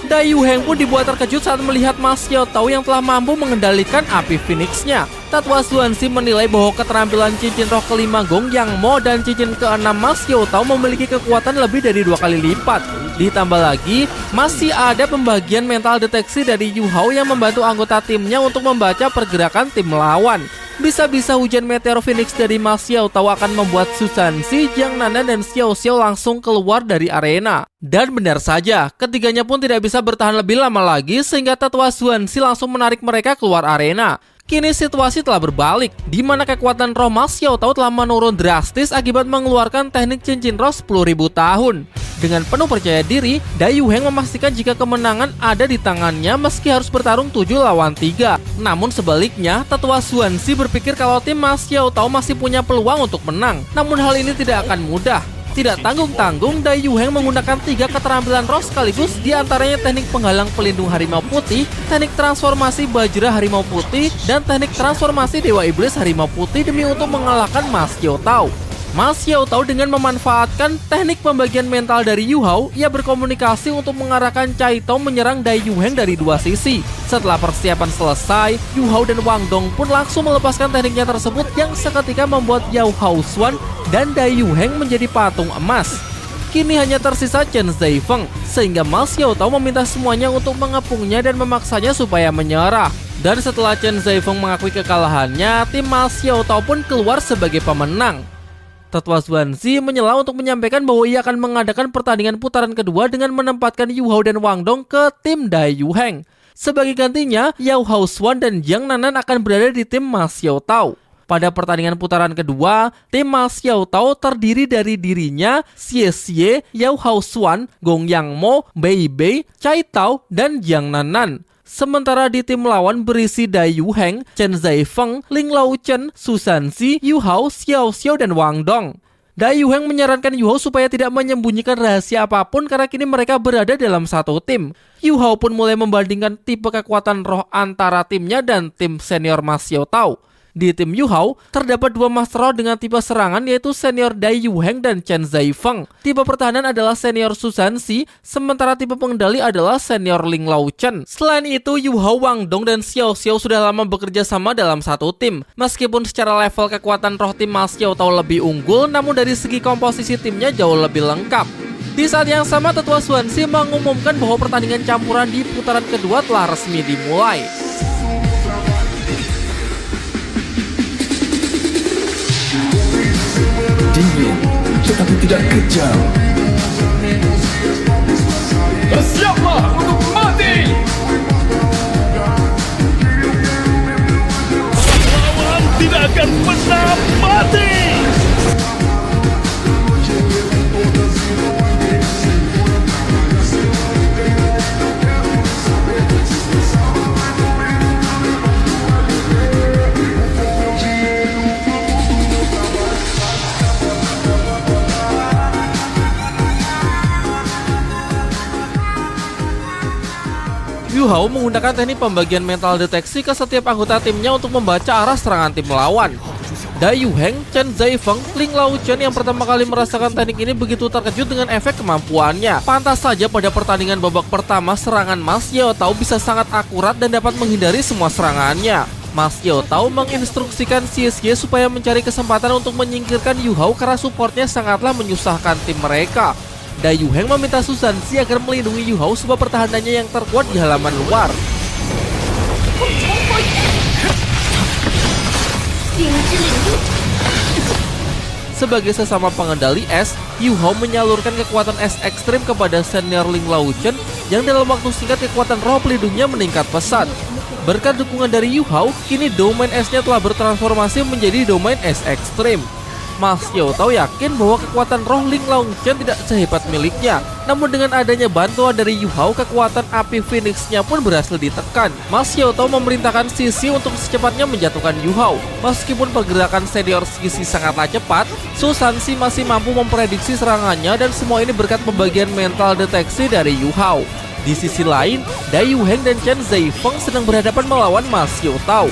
Dai Yuheng pun dibuat terkejut saat melihat Ma Xiaotao yang telah mampu mengendalikan api Phoenix-nya. Tatwa Xuanxi menilai bahwa keterampilan cincin roh kelima Gong Yang Mo dan cincin keenam Ma Xiaotao memiliki kekuatan lebih dari 2 kali lipat. Ditambah lagi, masih ada pembagian mental deteksi dari Yu Hao yang membantu anggota timnya untuk membaca pergerakan tim lawan. Bisa-bisa hujan meteor Phoenix dari Ma Xiaotao akan membuat Su Sanxi, Jiang Nanan, dan Xiao Xiao langsung keluar dari arena. Dan benar saja, ketiganya pun tidak bisa bertahan lebih lama lagi sehingga Tatwa Xuanxi langsung menarik mereka keluar arena. Kini situasi telah berbalik, di mana kekuatan roh Ma Xiaotao telah menurun drastis akibat mengeluarkan teknik cincin roh 10.000 tahun. Dengan penuh percaya diri, Dai Yuheng memastikan jika kemenangan ada di tangannya meski harus bertarung 7 lawan 3. Namun sebaliknya, Tatwa Xuanxi berpikir kalau tim Ma Xiaotao masih punya peluang untuk menang. Namun hal ini tidak akan mudah. Tidak tanggung-tanggung, Dai Yuheng menggunakan 3 keterampilan roh sekaligus, diantaranya teknik penghalang pelindung harimau putih, teknik transformasi bajra harimau putih, dan teknik transformasi dewa iblis harimau putih demi untuk mengalahkan Ma Xiaotao. Ma Xiaotao dengan memanfaatkan teknik pembagian mental dari Yu Hao, ia berkomunikasi untuk mengarahkan Cai Tao menyerang Dai Yuheng dari 2 sisi. Setelah persiapan selesai, Yu Hao dan Wang Dong pun langsung melepaskan tekniknya tersebut yang seketika membuat Yao Hao Xuan dan Dai Yuheng menjadi patung emas. Kini hanya tersisa Chen Zaifeng, sehingga Ma Xiaotao meminta semuanya untuk mengepungnya dan memaksanya supaya menyerah. Dan setelah Chen Zaifeng mengakui kekalahannya, tim Ma Xiaotao pun keluar sebagai pemenang. Tatwa Xuanxi menyela untuk menyampaikan bahwa ia akan mengadakan pertandingan putaran kedua dengan menempatkan Yu Hao dan Wang Dong ke tim Dai Yuheng. Sebagai gantinya, Yao Hao Xuan dan Jiang Nanan akan berada di tim Ma Xiaotao. Pada pertandingan putaran kedua, tim Ma Xiaotao terdiri dari dirinya, Xie Xie, Yao Hao Xuan, Gong Yang Mo, Bei Bei, Cai Tao, dan Jiang Nanan. Sementara di tim lawan berisi Dai Yuheng, Chen Zaifeng, Ling Lao Chen, Su Sanxi, Yu Hao, Xiao Xiao, dan Wang Dong. Dai Yuheng menyarankan Yu Hao supaya tidak menyembunyikan rahasia apapun karena kini mereka berada dalam satu tim. Yu Hao pun mulai membandingkan tipe kekuatan roh antara timnya dan tim senior Ma Xiaotao. Di tim Yu Hao, terdapat 2 master roh dengan tipe serangan yaitu senior Dai Yuheng dan Chen Zaifeng. Tipe pertahanan adalah senior Su Sanxi, sementara tipe pengendali adalah senior Ling Lao Chen. Selain itu, Yu Hao, Wang Dong, dan Xiao Xiao sudah lama bekerja sama dalam satu tim. Meskipun secara level kekuatan roh tim Ma Xiaotao lebih unggul, namun dari segi komposisi timnya jauh lebih lengkap. Di saat yang sama, Tatwa Xuanxi mengumumkan bahwa pertandingan campuran di putaran kedua telah resmi dimulai. Dingin, tetapi tidak kejam. Bersiaplah untuk mati! Lawan tidak akan pernah mati! Yu Hao menggunakan teknik pembagian mental deteksi ke setiap anggota timnya untuk membaca arah serangan tim lawan. Dai Yuheng, Chen Zaifeng, Ling Laochen yang pertama kali merasakan teknik ini begitu terkejut dengan efek kemampuannya. Pantas saja pada pertandingan babak pertama serangan Ma Xiaotao bisa sangat akurat dan dapat menghindari semua serangannya. Ma Xiaotao menginstruksikan Xie Xie supaya mencari kesempatan untuk menyingkirkan Yu Hao karena supportnya sangatlah menyusahkan tim mereka. Dai Yuheng meminta Su Zhanxi agar melindungi Yu Hao sebab pertahanannya yang terkuat di halaman luar. Sebagai sesama pengendali es, Yu Hao menyalurkan kekuatan es ekstrim kepada senior Ling Laochen yang dalam waktu singkat kekuatan roh pelindungnya meningkat pesat. Berkat dukungan dari Yu Hao, kini domain esnya telah bertransformasi menjadi domain es ekstrim. Ma Xiaotao yakin bahwa kekuatan roh Ling Laochen tidak sehebat miliknya. Namun dengan adanya bantuan dari Yu Hao, kekuatan api Phoenix-nya pun berhasil ditekan. Ma Xiaotao memerintahkan Sisi untuk secepatnya menjatuhkan Yu Hao. Meskipun pergerakan senior Sisi sangatlah cepat, Su Zhanxi masih mampu memprediksi serangannya dan semua ini berkat pembagian mental deteksi dari Yu Hao. Di sisi lain, Dai Yuheng dan Chen Zaifeng sedang berhadapan melawan Ma Xiaotao.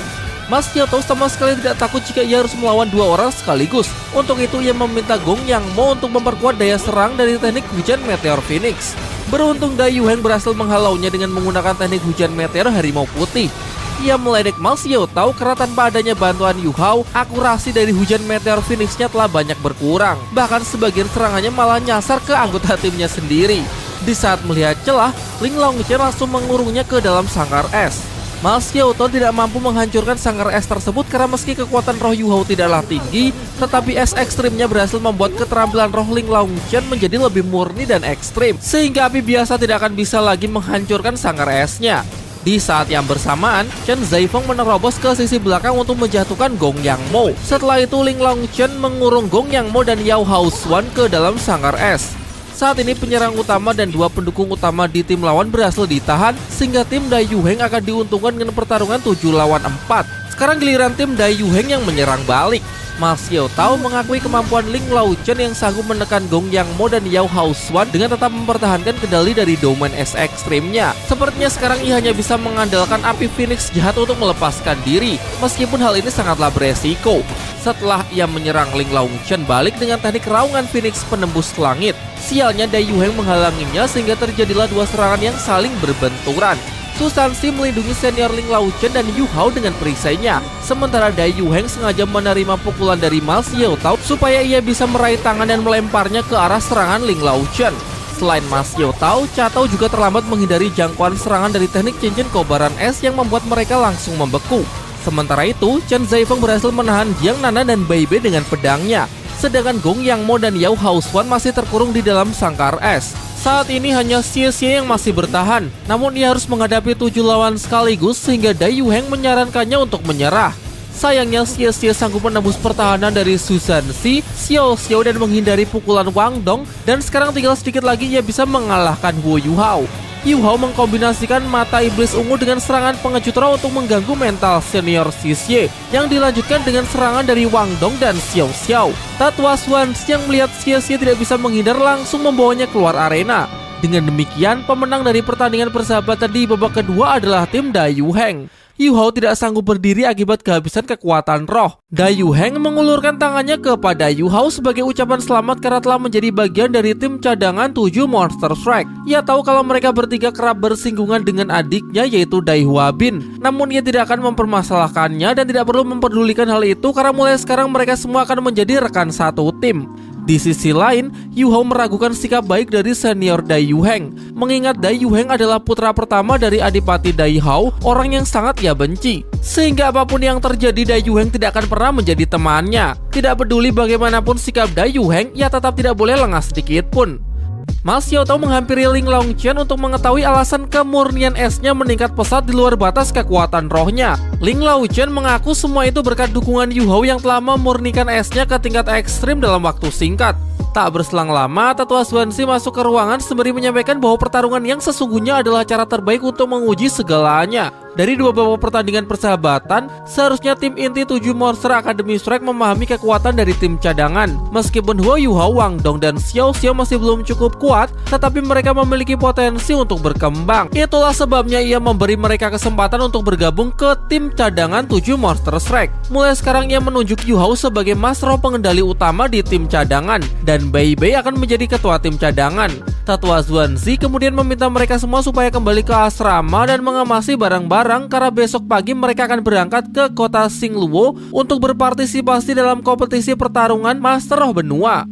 Ma Xiaotao sama sekali tidak takut jika ia harus melawan dua orang sekaligus. Untuk itu ia meminta Gong Yang Mo untuk memperkuat daya serang dari teknik hujan meteor Phoenix. Beruntung Dai Yuheng berhasil menghalaunya dengan menggunakan teknik hujan meteor harimau putih. Ia meledek Ma Xiaotao karena tanpa adanya bantuan Yu Hao, akurasi dari hujan meteor Phoenix-nya telah banyak berkurang. Bahkan sebagian serangannya malah nyasar ke anggota timnya sendiri. Di saat melihat celah, Ling Laochen langsung mengurungnya ke dalam sangkar es. Ma Xiaotao tidak mampu menghancurkan sangkar es tersebut karena meski kekuatan roh Yu Hao tidaklah tinggi, tetapi es ekstrimnya berhasil membuat keterampilan roh Ling Laochen menjadi lebih murni dan ekstrim, sehingga api biasa tidak akan bisa lagi menghancurkan sangkar esnya. Di saat yang bersamaan, Chen Zaifeng menerobos ke sisi belakang untuk menjatuhkan Gong Yang Mo. Setelah itu Ling Laochen mengurung Gong Yang Mo dan Yao Hao Xuan ke dalam sangkar es. Saat ini penyerang utama dan dua pendukung utama di tim lawan berhasil ditahan, sehingga tim Dai Yuheng akan diuntungkan dengan pertarungan 7 lawan 4. Sekarang giliran tim Dai Yuheng yang menyerang balik. Ma Xiaotao mengakui kemampuan Ling Laochen yang sanggup menekan Gong Yang Mo dan Yao Hao Xuan dengan tetap mempertahankan kendali dari domain es ekstrimnya. Sepertinya sekarang ia hanya bisa mengandalkan api Phoenix jahat untuk melepaskan diri, meskipun hal ini sangatlah beresiko. Setelah ia menyerang Ling Laochen balik dengan teknik raungan Phoenix penembus langit, sialnya Dai Yuheng menghalanginya sehingga terjadilah dua serangan yang saling berbenturan. Su Zhanxi melindungi senior Ling Laochen dan Yu Hao dengan perisainya, sementara Dai Yuheng sengaja menerima pukulan dari Ma Xiaotao supaya ia bisa meraih tangan dan melemparnya ke arah serangan Ling Laochen. Selain Ma Xiaotao, Cha Tao juga terlambat menghindari jangkauan serangan dari teknik cincin kobaran es yang membuat mereka langsung membeku. Sementara itu, Chen Zaifeng berhasil menahan Jiang Nana dan Bai Bei dengan pedangnya, sedangkan Gong Yang Mo dan Yao Hao Xuan masih terkurung di dalam sangkar es. Saat ini hanya Xie Xie yang masih bertahan, namun ia harus menghadapi 7 lawan sekaligus sehingga Dai Yuheng menyarankannya untuk menyerah. Sayangnya Xie Xie sanggup menembus pertahanan dari Su Zhanxi, Xiao Xiao dan menghindari pukulan Wang Dong, dan sekarang tinggal sedikit lagi ia bisa mengalahkan Wu Yu Hao. Yu Hao mengkombinasikan mata iblis ungu dengan serangan pengecut roh untuk mengganggu mental senior Xie Xie, yang dilanjutkan dengan serangan dari Wang Dong dan Xiao Xiao. Tatua Xuanxi yang melihat Xie Xie tidak bisa menghindar langsung membawanya keluar arena. Dengan demikian, pemenang dari pertandingan persahabatan di babak kedua adalah tim Dai Yuheng. Yu Hao tidak sanggup berdiri akibat kehabisan kekuatan roh. Dai Yuheng mengulurkan tangannya kepada Yu Hao sebagai ucapan selamat karena telah menjadi bagian dari tim cadangan 7 Monster Strike. Ia tahu kalau mereka bertiga kerap bersinggungan dengan adiknya yaitu Dai Huabin. Namun ia tidak akan mempermasalahkannya dan tidak perlu memperdulikan hal itu karena mulai sekarang mereka semua akan menjadi rekan satu tim. Di sisi lain, Yu Hao meragukan sikap baik dari senior Dai Yuheng, mengingat Dai Yuheng adalah putra pertama dari Adipati Dai Hao, orang yang sangat ia benci. Sehingga apapun yang terjadi, Dai Yuheng tidak akan pernah menjadi temannya. Tidak peduli bagaimanapun sikap Dai Yuheng, ia tetap tidak boleh lengah sedikit pun. Ma Xiaotao menghampiri Ling Laochen untuk mengetahui alasan kemurnian esnya meningkat pesat di luar batas kekuatan rohnya. Ling Laochen mengaku semua itu berkat dukungan Yu Hao yang telah memurnikan esnya ke tingkat ekstrim dalam waktu singkat. Tak berselang lama, Tatua Xuanxi masuk ke ruangan sembari menyampaikan bahwa pertarungan yang sesungguhnya adalah cara terbaik untuk menguji segalanya. Dari 2 babak pertandingan persahabatan, seharusnya tim inti 7 Monster Academy Strike memahami kekuatan dari tim cadangan. Meskipun Huo Yuhao, Wang Dong, dan Xiao Xiao masih belum cukup kuat, tetapi mereka memiliki potensi untuk berkembang. Itulah sebabnya ia memberi mereka kesempatan untuk bergabung ke tim cadangan 7 Monster Strike. Mulai sekarang ia menunjuk Yuhao sebagai master pengendali utama di tim cadangan, dan Bei Bei akan menjadi ketua tim cadangan. Tetua Xuanzi kemudian meminta mereka semua supaya kembali ke asrama dan mengemasi barang-barang karena besok pagi mereka akan berangkat ke kota Xingluo untuk berpartisipasi dalam kompetisi pertarungan Master Roh Benua.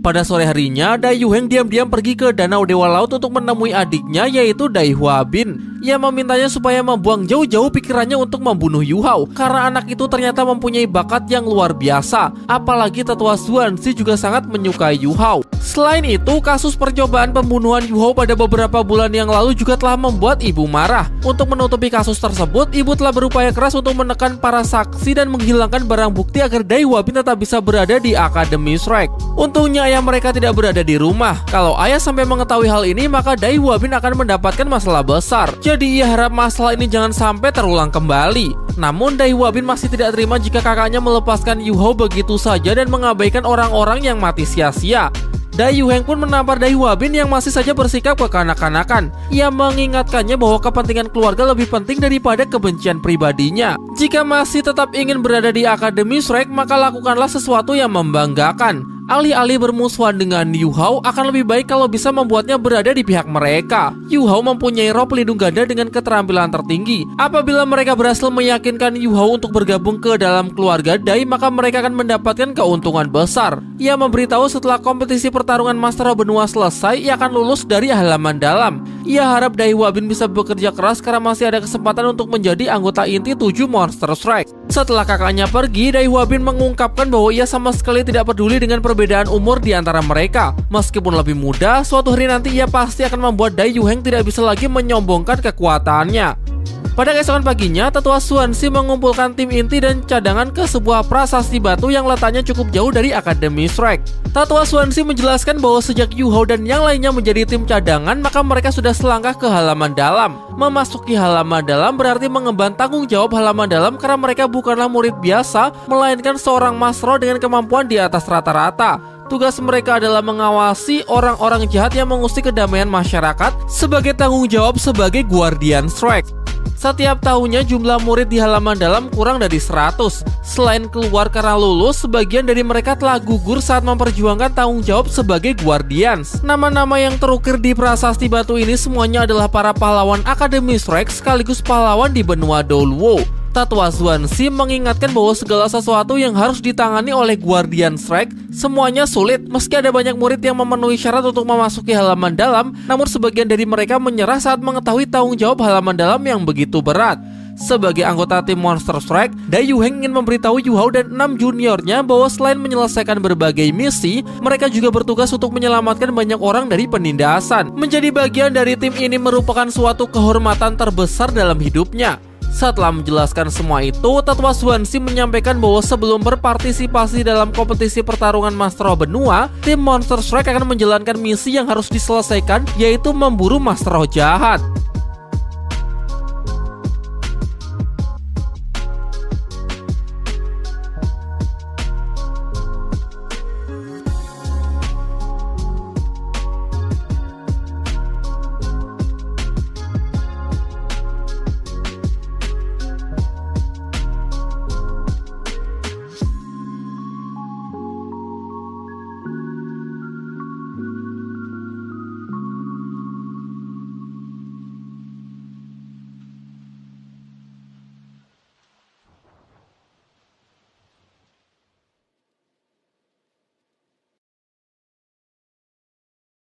Pada sore harinya, Dai Yuheng diam-diam pergi ke Danau Dewa Laut untuk menemui adiknya yaitu Dai Huabin. Ia memintanya supaya membuang jauh-jauh pikirannya untuk membunuh Yuhao karena anak itu ternyata mempunyai bakat yang luar biasa. Apalagi tetua Xuanzi juga sangat menyukai Yuhao. Selain itu, kasus percobaan pembunuhan Yuhao pada beberapa bulan yang lalu juga telah membuat ibu marah. Untuk menutupi kasus tersebut, ibu telah berupaya keras untuk menekan para saksi dan menghilangkan barang bukti agar Dai Huabin tetap bisa berada di Academy Strike. Untungnya ayah mereka tidak berada di rumah. Kalau ayah sampai mengetahui hal ini, maka Dai Huabin akan mendapatkan masalah besar. Jadi ia harap masalah ini jangan sampai terulang kembali. Namun Dai Huabin masih tidak terima jika kakaknya melepaskan Yuhao begitu saja dan mengabaikan orang-orang yang mati sia-sia. Dai Yuheng pun menampar Dai Huabin yang masih saja bersikap kekanak-kanakan. Ia mengingatkannya bahwa kepentingan keluarga lebih penting daripada kebencian pribadinya. Jika masih tetap ingin berada di Academy Strike, maka lakukanlah sesuatu yang membanggakan. Alih-alih bermusuhan dengan Yuhao, akan lebih baik kalau bisa membuatnya berada di pihak mereka. Yuhao mempunyai roh pelindung ganda dengan keterampilan tertinggi. Apabila mereka berhasil meyakinkan Yuhao untuk bergabung ke dalam keluarga Dai, maka mereka akan mendapatkan keuntungan besar. Ia memberitahu setelah kompetisi pertarungan Master Roh Benua selesai, ia akan lulus dari halaman dalam. Ia harap Dai Huabin bisa bekerja keras karena masih ada kesempatan untuk menjadi anggota inti 7 Monster Strike. Setelah kakaknya pergi, Dai Huabin mengungkapkan bahwa ia sama sekali tidak peduli dengan perbedaan umur di antara mereka. Meskipun lebih muda, suatu hari nanti ia pasti akan membuat Dai Yuheng tidak bisa lagi menyombongkan kekuatannya. Pada keesokan paginya, tetua Xuanzi mengumpulkan tim inti dan cadangan ke sebuah prasasti batu yang letaknya cukup jauh dari Academy Strike. Tetua Xuanzi menjelaskan bahwa sejak Yuhao dan yang lainnya menjadi tim cadangan, maka mereka sudah selangkah ke halaman dalam. Memasuki halaman dalam berarti mengemban tanggung jawab halaman dalam karena mereka bukanlah murid biasa, melainkan seorang masro dengan kemampuan di atas rata-rata. Tugas mereka adalah mengawasi orang-orang jahat yang mengusik kedamaian masyarakat sebagai tanggung jawab sebagai Guardian Strike. Setiap tahunnya jumlah murid di halaman dalam kurang dari 100. Selain keluar karena lulus, sebagian dari mereka telah gugur saat memperjuangkan tanggung jawab sebagai Guardians. Nama-nama yang terukir di prasasti batu ini semuanya adalah para pahlawan Academy Strike sekaligus pahlawan di benua Doluo. Tetua Xuanzi mengingatkan bahwa segala sesuatu yang harus ditangani oleh Guardian Strike semuanya sulit. Meski ada banyak murid yang memenuhi syarat untuk memasuki halaman dalam, namun sebagian dari mereka menyerah saat mengetahui tanggung jawab halaman dalam yang begitu berat. Sebagai anggota tim Monster Strike, Dai Yuheng ingin memberitahu Yuhao dan 6 juniornya bahwa selain menyelesaikan berbagai misi, mereka juga bertugas untuk menyelamatkan banyak orang dari penindasan. Menjadi bagian dari tim ini merupakan suatu kehormatan terbesar dalam hidupnya. Setelah menjelaskan semua itu, tetua Xuanzi menyampaikan bahwa sebelum berpartisipasi dalam kompetisi pertarungan Master Roh Benua, tim Monster Strike akan menjalankan misi yang harus diselesaikan, yaitu memburu Master Roh jahat.